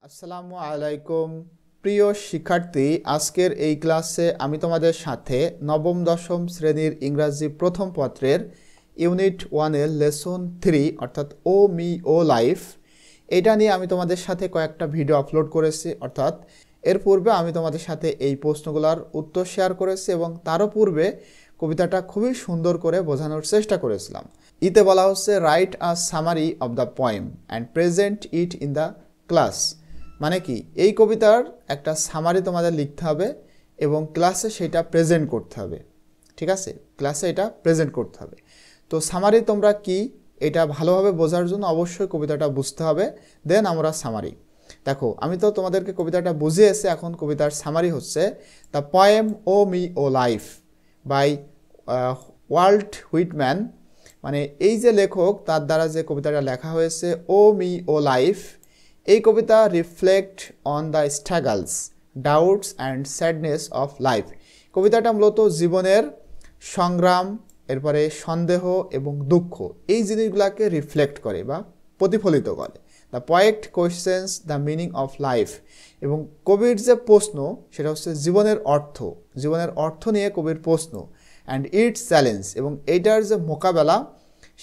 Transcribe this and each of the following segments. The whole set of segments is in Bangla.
আসসালামু আলাইকুম প্রিয় শিক্ষার্থী, আজকের এই ক্লাসে আমি তোমাদের সাথে নবম দশম শ্রেণীর ইংরাজি প্রথম পত্রের ইউনিট 1-এর লেসন 3 অর্থাৎ ও মি ও লাইফ এটা নিয়ে আমি তোমাদের সাথে কয়েকটা ভিডিও আপলোড করেছি। অর্থাৎ এর পূর্বে আমি তোমাদের সাথে এই প্রশ্নগুলোর উত্তর শেয়ার করেছি এবং তারও পূর্বে কবিতাটা খুবই সুন্দর করে বোঝানোর চেষ্টা করেছিলাম। ইতে বলা হচ্ছে write a summary of the poem and present it in the class. মানে কি, এই কবিতার একটা সামারি তোমাদের লিখতে হবে এবং ক্লাসে সেটা প্রেজেন্ট করতে হবে। ঠিক আছে, ক্লাসে এটা প্রেজেন্ট করতে হবে। তো সামারি তোমরা কি, এটা ভালোভাবে বোঝার জন্য অবশ্যই কবিতাটা বুঝতে হবে, দেন আমরা সামারি। দেখো, আমি তো তোমাদেরকে কবিতাটা বুঝিয়েছি, এখন কবিতার সামারি হচ্ছে the poem O me O life by Walt Whitman. মানে এই যে লেখক, তার দ্বারা যে কবিতাটা লেখা হয়েছে ও মি ও লাইফ, এই কবিতা reflect on the struggles, doubts and sadness of life. কবিতাটা মূলত জীবনের সংগ্রাম, এরপরে সন্দেহ এবং দুঃখ, এই জিনিসগুলোকে রিফ্লেক্ট করে বা প্রতিফলিত করে। The poet questions the meaning of life, এবং কবির যে প্রশ্ন সেটা হচ্ছে জীবনের অর্থ, জীবনের অর্থ নিয়ে কবির প্রশ্ন। অ্যান্ড ইটস চ্যালেঞ্জ, এবং এইটার যে মোকাবেলা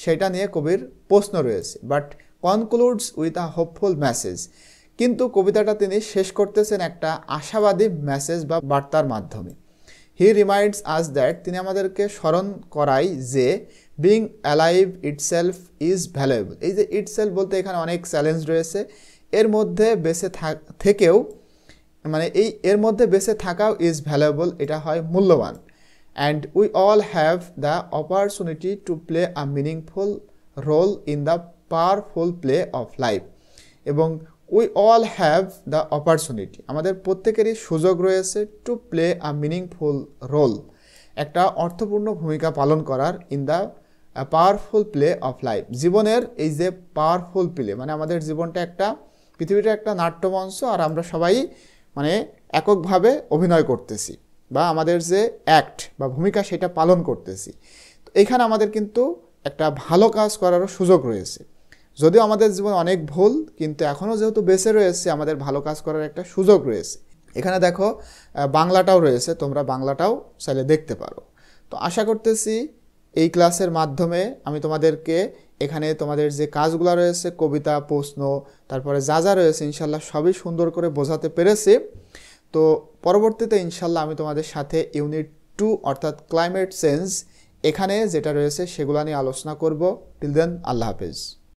সেটা নিয়ে কবির প্রশ্ন রয়েছে। But concludes with a hopeful message, কিন্তু কবিতাটা তিনি শেষ করতেছেন একটা আশাবাদী মেসেজ বা বার্তার মাধ্যমে। হি রিমাইন্ডস আস দ্যাট, তিনি আমাদেরকে স্মরণ করায় যে being alive itself is valuable. এই যে ইটসেলফ বলতে এখানে অনেক চ্যালেঞ্জ রয়েছে, এর মধ্যে বেঁচে থেকেও, মানে এর মধ্যে বেঁচে থাকাও ইজ ভ্যালুয়েবল, এটা হয় মূল্যবান। And we all have the opportunity to play a meaningful role in the powerful play of life, এবং we all have the opportunity, আমাদের প্রত্যেকেরই সুযোগ রয়েছে to play a meaningful role, একটা অর্থপূর্ণ ভূমিকা পালন করার in the powerful play of life. জীবনের এই যে পাওয়ারফুল প্লে, মানে আমাদের জীবনটা একটা, পৃথিবীটা একটা নাট্যমঞ্চ, আর আমরা সবাই মানে এককভাবে অভিনয় করতেছি বা আমাদের যে অ্যাক্ট বা ভূমিকা সেটা পালন করতেছি। তো এখানে আমাদের কিন্তু একটা ভালো কাজ করারও সুযোগ রয়েছে। যদিও আমাদের জীবন অনেক ভুল, কিন্তু এখনও যেহেতু বেঁচে রয়েছে, আমাদের ভালো কাজ করার একটা সুযোগ রয়েছে। এখানে দেখো বাংলাটাও রয়েছে, তোমরা বাংলাটাও চাইলে দেখতে পারো। তো আশা করতেছি এই ক্লাসের মাধ্যমে আমি তোমাদেরকে এখানে তোমাদের যে কাজগুলো রয়েছে, কবিতা, প্রশ্ন, তারপরে যা যা রয়েছে, ইনশাল্লাহ সবই সুন্দর করে বোঝাতে পেরেছি। তো পরবর্তীতে ইনশাল্লাহ আমি তোমাদের সাথে ইউনিট 2 অর্থাৎ ক্লাইমেট চেঞ্জ, এখানে যেটা রয়েছে সেগুলো নিয়ে আলোচনা করব। টিল দেন, আল্লাহ হাফেজ।